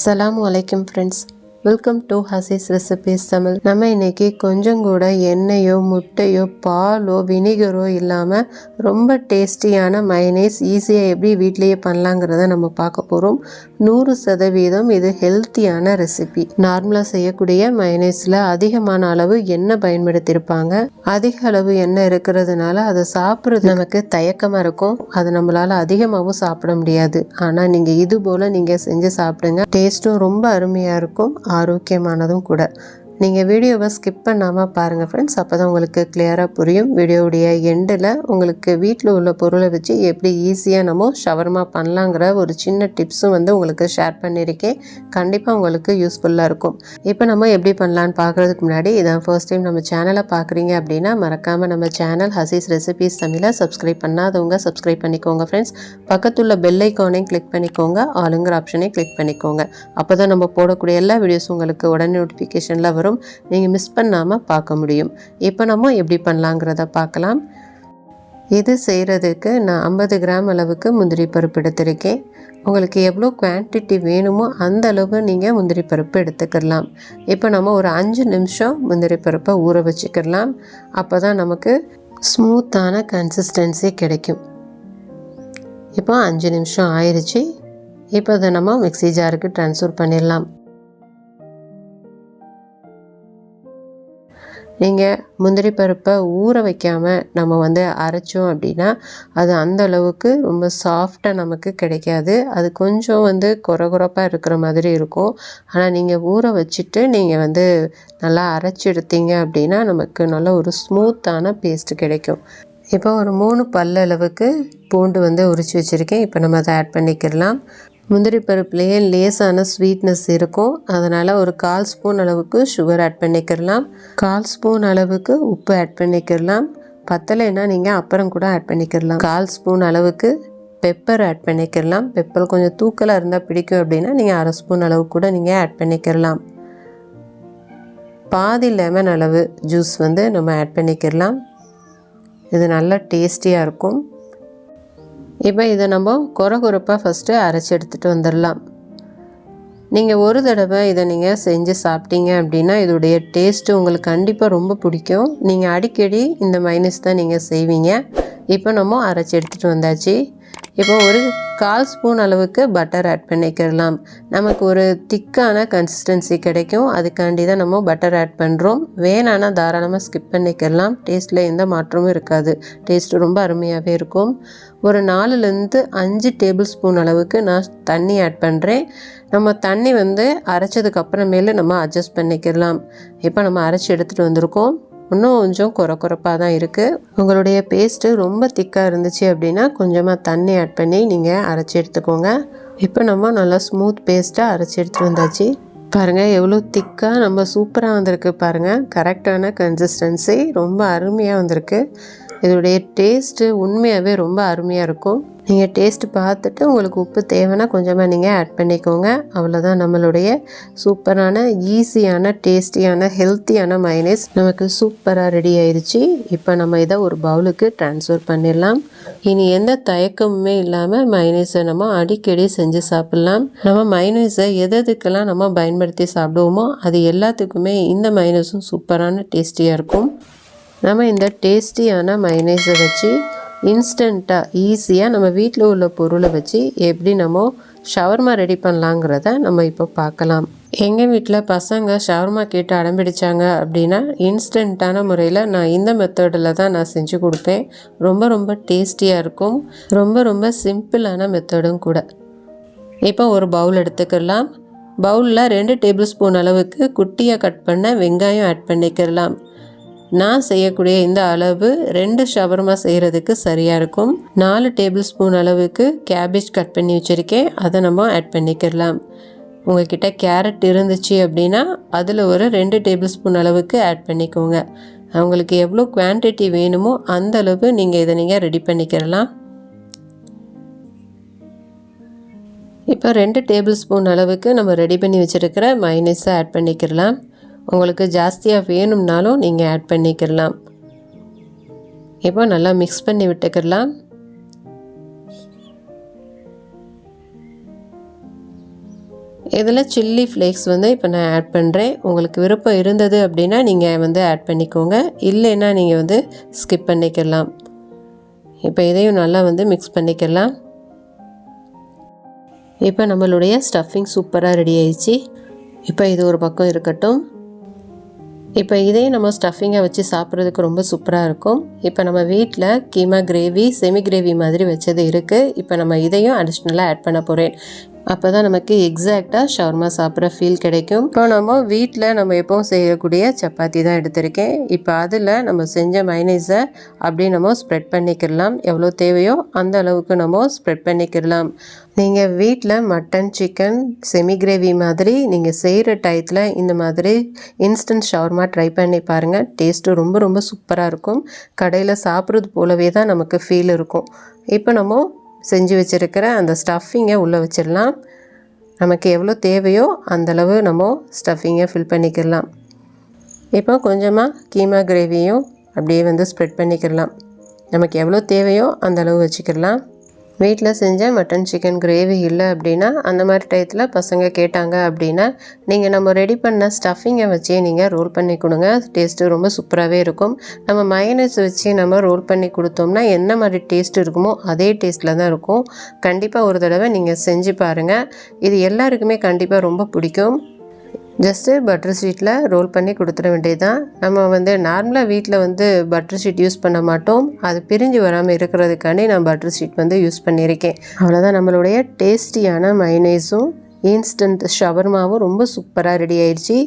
Assalamualaikum friends. Welcome to Hasees recipes Tamil. நம்ம இன்றைக்கி கொஞ்சம் கூட எண்ணெயோ முட்டையோ பாலோ வினிகரோ இல்லாமல் ரொம்ப டேஸ்டியான மயனேஸ் ஈஸியாக எப்படி வீட்லேயே பண்ணலாங்கிறத நம்ம பார்க்க போகிறோம். 100% இது ஹெல்த்தியான ரெசிபி. நார்மலாக செய்யக்கூடிய மயனேஸில் அதிகமான அளவு எண்ணெய் பயன்படுத்தியிருப்பாங்க. அதிக அளவு எண்ணெய் இருக்கிறதுனால அதை சாப்பிட்றது நமக்கு தயக்கமாக இருக்கும். அது நம்மளால் அதிகமாகவும் சாப்பிட முடியாது. ஆனால் நீங்கள் இது போல் நீங்கள் செஞ்சு சாப்பிடுங்க. டேஸ்ட்டும் ரொம்ப அருமையாக இருக்கும், ஆரோக்கியமானதும் கூட. நீங்கள் வீடியோவை ஸ்கிப் பண்ணாமல் பாருங்கள் ஃப்ரெண்ட்ஸ். அப்போ தான் உங்களுக்கு கிளியராக புரியும். வீடியோவுடைய எண்டில் உங்களுக்கு வீட்டில் உள்ள பொருளை வச்சு எப்படி ஈஸியாக நம்ம ஷவர்மா பண்ணலாங்கிற ஒரு சின்ன டிப்ஸும் உங்களுக்கு ஷேர் பண்ணியிருக்கேன். கண்டிப்பாக உங்களுக்கு யூஸ்ஃபுல்லாக இருக்கும். இப்போ நம்ம எப்படி பண்ணலான்னு பார்க்குறதுக்கு முன்னாடி இதான் ஃபர்ஸ்ட் டைம் நம்ம சேனலை பார்க்குறீங்க அப்படின்னா மறக்காமல் நம்ம சேனல் ஹசீஸ் ரெசிபீஸ் தமிழை சப்ஸ்கிரைப் பண்ணாதவங்க சப்ஸ்கிரைப் பண்ணிக்கோங்க ஃப்ரெண்ட்ஸ். பக்கத்துள்ள பெல் ஐக்கானையும் கிளிக் பண்ணிக்கோங்க, ஆளுங்கிற ஆப்ஷனையும் கிளிக் பண்ணிக்கோங்க. அப்போ தான் நம்ம போடக்கூடிய எல்லா வீடியோஸும் உங்களுக்கு உடனே நோட்டிஃபிகேஷனில் வரும். நீங்கள் மிஸ் பண்ணாமல் பார்க்க முடியும். இப்போ நம்ம எப்படி பண்ணலாங்கிறத பார்க்கலாம். இது செய்கிறதுக்கு நான் 50 கிராம் அளவுக்கு முந்திரி பருப்பு எடுத்திருக்கேன். உங்களுக்கு எவ்வளோ குவான்டிட்டி வேணுமோ அந்த அளவு நீங்கள் முந்திரி பருப்பு எடுத்துக்கலாம். இப்போ நம்ம ஒரு 5 நிமிஷம் முந்திரி பருப்பை ஊற வச்சுக்கலாம். அப்போ தான் நமக்கு ஸ்மூத்தான கன்சிஸ்டன்சி கிடைக்கும். இப்போ 5 நிமிஷம் ஆயிடுச்சு. இப்போ அதை நம்ம மிக்ஸி ஜாருக்கு ட்ரான்ஸ்ஃபர் பண்ணிடலாம். நீங்கள் முந்திரி பருப்பை ஊற வைக்காமல் நம்ம அரைச்சோம் அப்படின்னா அது அந்த அளவுக்கு ரொம்ப சாஃப்டாக நமக்கு கிடைக்காது. அது கொஞ்சம் குறகுறப்பாக இருக்கிற மாதிரி இருக்கும். ஆனால் நீங்கள் ஊற வச்சுட்டு நீங்கள் நல்லா அரைச்சி எடுத்தீங்க அப்படின்னா நமக்கு நல்ல ஒரு ஸ்மூத்தான பேஸ்ட்டு கிடைக்கும். இப்போ ஒரு 3 பல் அளவுக்கு பூண்டு உரித்து வச்சுருக்கேன். இப்போ நம்ம அதை ஆட் பண்ணிக்கிடலாம். முந்திரி பருப்புலேயே லேசான ஸ்வீட்னஸ் இருக்கும். அதனால் ஒரு 1/4 ஸ்பூன் அளவுக்கு சுகர் ஆட் பண்ணிக்கிடலாம். 1/4 ஸ்பூன் அளவுக்கு உப்பு ஆட் பண்ணிக்கிடலாம். பத்தலைன்னா நீங்கள் அப்புறம் கூட ஆட் பண்ணிக்கிடலாம். 1/4 ஸ்பூன் அளவுக்கு பெப்பர் ஆட் பண்ணிக்கிடலாம். பெப்பர் கொஞ்சம் தூக்கலாக இருந்தால் பிடிக்கும் அப்படின்னா நீங்கள் 1/2 ஸ்பூன் அளவு கூட நீங்கள் ஆட் பண்ணிக்கிடலாம். பாதி லெமன் அளவு ஜூஸ் நம்ம ஆட் பண்ணிக்கிடலாம். இது நல்லா டேஸ்டியாக இருக்கும். இப்போ இதை நம்ம குறகுறப்பாக ஃபஸ்ட்டு அரைச்சி எடுத்துகிட்டு வந்துடலாம். நீங்கள் ஒரு தடவை இதை நீங்கள் செஞ்சு சாப்பிட்டீங்க அப்படின்னா இதோடைய டேஸ்ட்டு உங்களுக்கு கண்டிப்பாக ரொம்ப பிடிக்கும். நீங்கள் அடிக்கடி இந்த மைனஸ் தான் நீங்கள் செய்வீங்க. இப்போ நம்ம அரைச்சி எடுத்துகிட்டு வந்தாச்சு. இப்போ ஒரு 1/4 ஸ்பூன் அளவுக்கு பட்டர் ஆட் பண்ணிக்கிடலாம். நமக்கு ஒரு திக்கான கன்சிஸ்டன்சி கிடைக்கும். அதுக்காண்டி தான் நம்ம பட்டர் ஆட் பண்ணுறோம். வேணான்னா தாராளமாக ஸ்கிப் பண்ணிக்கிடலாம். டேஸ்ட்டில் எந்த மாற்றமும் இருக்காது. டேஸ்ட்டு ரொம்ப அருமையாகவே இருக்கும். ஒரு 4லேருந்து 5 டேபிள் ஸ்பூன் அளவுக்கு நான் தண்ணி ஆட் பண்ணுறேன். நம்ம தண்ணி அரைச்சதுக்கப்புறமேல நம்ம அட்ஜஸ்ட் பண்ணிக்கிடலாம். இப்போ நம்ம அரைச்சி எடுத்துகிட்டு வந்திருக்கோம். இன்னும் கொஞ்சம் குறப்பாக தான் இருக்குது. உங்களுடைய பேஸ்ட்டு ரொம்ப திக்காக இருந்துச்சு அப்படின்னா கொஞ்சமாக தண்ணி ஆட் பண்ணி நீங்கள் அரைச்சி எடுத்துக்கோங்க. இப்போ நம்ம நல்லா ஸ்மூத் பேஸ்ட்டாக அரைச்சி எடுத்துகிட்டு வந்தாச்சு. பாருங்கள் எவ்வளோ திக்காக நம்ம சூப்பராக வந்திருக்கு பாருங்கள். கரெக்டான கன்சிஸ்டன்சி ரொம்ப அருமையாக வந்திருக்கு. இதோடைய டேஸ்ட்டு உண்மையாகவே ரொம்ப அருமையாக இருக்கும். நீங்கள் டேஸ்ட்டு பார்த்துட்டு உங்களுக்கு உப்பு தேவைன்னா கொஞ்சமாக நீங்கள் ஆட் பண்ணிக்கோங்க. அவ்வளோதான், நம்மளுடைய சூப்பரான ஈஸியான டேஸ்டியான ஹெல்த்தியான மயனேஸ் நமக்கு சூப்பராக ரெடி ஆயிடுச்சு. இப்போ நம்ம இதை ஒரு பவுலுக்கு ட்ரான்ஸ்ஃபர் பண்ணிடலாம். இனி எந்த தயக்கமுமே இல்லாமல் மயனேஸை நம்ம அடிக்கடி செஞ்சு சாப்பிட்லாம். நம்ம மயனேஸை எதுக்கெல்லாம் நம்ம பயன்படுத்தி சாப்பிடுவோமோ அது எல்லாத்துக்குமே இந்த மயனேஸும் சூப்பரான டேஸ்டியாக இருக்கும். நம்ம இந்த டேஸ்டியான மயனேஸை வச்சு இன்ஸ்டண்ட்டாக ஈஸியாக நம்ம வீட்டில் உள்ள பொருளை வச்சு எப்படி நம்ம ஷவர்மா ரெடி பண்ணலாங்கிறத நம்ம இப்போ பார்க்கலாம். எங்கள் வீட்டில் பசங்க ஷவர்மா கேட்டு அடம்பிடிச்சாங்க அப்படின்னா இன்ஸ்டண்ட்டான முறையில் நான் இந்த மெத்தடில் தான் நான் செஞ்சு கொடுப்பேன். ரொம்ப ரொம்ப டேஸ்டியாக இருக்கும். ரொம்ப ரொம்ப சிம்பிளான மெத்தடும் கூட. இப்போ ஒரு பவுல் எடுத்துக்கலாம். பவுலில் 2 டேபிள் ஸ்பூன் அளவுக்கு குட்டியாக கட் பண்ண வெங்காயம் ஆட் பண்ணிக்கலாம். நான் செய்யக்கூடிய இந்த அளவு 2 ஷவர்மா செய்கிறதுக்கு சரியாக இருக்கும். 4 டேபிள் ஸ்பூன் அளவுக்கு கேபேஜ் கட் பண்ணி வச்சுருக்கேன். அதை நம்ம ஆட் பண்ணிக்கலாம். உங்கள்கிட்ட கேரட் இருந்துச்சு அப்படின்னா அதில் ஒரு 2 டேபிள் ஸ்பூன் அளவுக்கு ஆட் பண்ணிக்கோங்க. அவங்களுக்கு எவ்வளோ குவான்டிட்டி வேணுமோ அந்த அளவு இதை நீங்கள் ரெடி பண்ணிக்கலாம். இப்போ 2 டேபிள் ஸ்பூன் அளவுக்கு நம்ம ரெடி பண்ணி வச்சுருக்கிற மயனேஸை ஆட் பண்ணிக்கலாம். உங்களுக்கு ஜாஸ்தியாக வேணும்னாலும் நீங்கள் ஆட் பண்ணிக்கலாம். இப்போ நல்லா மிக்ஸ் பண்ணி விட்டுக்கலாம். இதில் சில்லி ஃப்ளேக்ஸ் வந்து இப்போ நான் ஆட் பண்ணுறேன். உங்களுக்கு விருப்பம் இருந்தது அப்படின்னா நீங்கள் வந்து ஆட் பண்ணிக்கோங்க, இல்லைன்னா நீங்கள் வந்து ஸ்கிப் பண்ணிக்கலாம். இப்போ இதையும் நல்லா வந்து மிக்ஸ் பண்ணிக்கலாம். இப்போ நம்மளுடைய ஸ்டஃபிங் சூப்பராக ரெடி ஆயிடுச்சு. இப்போ இது ஒரு பக்கம் இருக்கட்டும். இப்போ இதையும் நம்ம ஸ்டஃபிங்கை வச்சு சாப்பிட்றதுக்கு ரொம்ப சூப்பராக இருக்கும். இப்போ நம்ம வீட்டில் கீமா கிரேவி, செமி கிரேவி மாதிரி வச்சது இருக்குது. இப்போ நம்ம இதையும் அடிஷ்னலாக ஆட் பண்ண போகிறேன். அப்போ தான் நமக்கு எக்ஸாக்டாக ஷவர்மா சாப்பிட்ற ஃபீல் கிடைக்கும். இப்போ நம்ம வீட்டில் நம்ம எப்போவும் செய்யக்கூடிய சப்பாத்தி தான் எடுத்திருக்கேன். இப்போ அதில் நம்ம செஞ்ச மைனேஸை அப்படியே நம்ம ஸ்ப்ரெட் பண்ணிக்கிடலாம். எவ்வளோ தேவையோ அந்த அளவுக்கு நம்ம ஸ்ப்ரெட் பண்ணிக்கிடலாம். நீங்கள் வீட்டில் மட்டன், சிக்கன், செமி கிரேவி மாதிரி நீங்கள் செய்கிற டயத்தில் இந்த மாதிரி இன்ஸ்டன்ட் ஷவர்மா ட்ரை பண்ணி பாருங்கள். டேஸ்ட்டு ரொம்ப ரொம்ப சூப்பராக இருக்கும். கடையில் சாப்பிட்றது போலவே தான் நமக்கு ஃபீல் இருக்கும். இப்போ நம்ம செஞ்சு வச்சுருக்கிற அந்த ஸ்டஃபிங்கை உள்ளே வச்சிடலாம். நமக்கு எவ்வளோ தேவையோ அந்தளவு நம்ம ஸ்டஃபிங்கை ஃபில் பண்ணிக்கிடலாம். இப்போ கொஞ்சமாக கீமா கிரேவியும் அப்படியே வந்து ஸ்ப்ரெட் பண்ணிக்கிடலாம். நமக்கு எவ்வளோ தேவையோ அந்தளவு வச்சுக்கிடலாம். வீட்டில் செஞ்ச மட்டன், சிக்கன் கிரேவி இல்லை அப்படின்னா அந்த மாதிரி டயத்தில் பசங்க கேட்டாங்க அப்படின்னா நீங்கள் நம்ம ரெடி பண்ண ஸ்டஃபிங்கை வச்சே நீங்கள் ரோல் பண்ணி கொடுங்க. டேஸ்ட்டு ரொம்ப சூப்பராகவே இருக்கும். நம்ம மயோனைஸ் வச்சு நம்ம ரோல் பண்ணி கொடுத்தோம்னா என்ன மாதிரி டேஸ்ட் இருக்குமோ அதே டேஸ்ட்டில் தான் இருக்கும். கண்டிப்பாக ஒரு தடவை நீங்கள் செஞ்சு பாருங்கள். இது எல்லாருக்குமே கண்டிப்பாக ரொம்ப பிடிக்கும். ஜஸ்ட்டு பட்டர் ஷீட்டில் ரோல் பண்ணி கொடுத்துட வேண்டியது தான். நம்ம வந்து நார்மலாக வீட்டில் வந்து பட்டர் ஷீட் யூஸ் பண்ண மாட்டோம். அது பிரிஞ்சு வராமல் இருக்கிறதுக்காண்டி நான் பட்டர் ஷீட் வந்து யூஸ் பண்ணியிருக்கேன். அவ்வளோதான், நம்மளுடைய டேஸ்டியான மைனேஸும் இன்ஸ்டன்ட் ஷவர்மாவும் ரொம்ப சூப்பராக ரெடி ஆயிடுச்சு.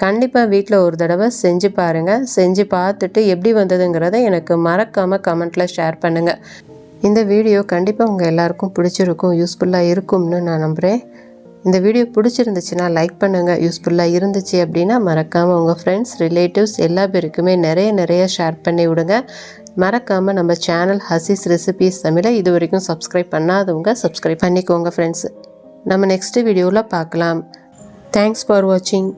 கண்டிப்பாக வீட்டில் ஒரு தடவை செஞ்சு பாருங்கள். செஞ்சு பார்த்துட்டு எப்படி வந்ததுங்கிறத எனக்கு மறக்காமல் கமெண்ட்டில் ஷேர் பண்ணுங்கள். இந்த வீடியோ கண்டிப்பாக உங்கள் எல்லாருக்கும் பிடிச்சிருக்கும், யூஸ்ஃபுல்லாக இருக்கும்னு நான் நம்புகிறேன். இந்த வீடியோ பிடிச்சிருந்துச்சுன்னா லைக் பண்ணுங்கள். யூஸ்ஃபுல்லாக இருந்துச்சு அப்படின்னா மறக்காமல் உங்கள் ஃப்ரெண்ட்ஸ், ரிலேட்டிவ்ஸ் எல்லா பேருக்குமே நிறைய ஷேர் பண்ணி விடுங்க. மறக்காமல் நம்ம சேனல் ஹசீஸ் ரெசிபீஸ் தமிழை இது வரைக்கும் சப்ஸ்கிரைப் பண்ணாதவங்க சப்ஸ்கிரைப் பண்ணிக்கோங்க ஃப்ரெண்ட்ஸ். நம்ம நெக்ஸ்ட் வீடியோவில் பார்க்கலாம். தேங்க்ஸ் ஃபார் வாட்சிங்.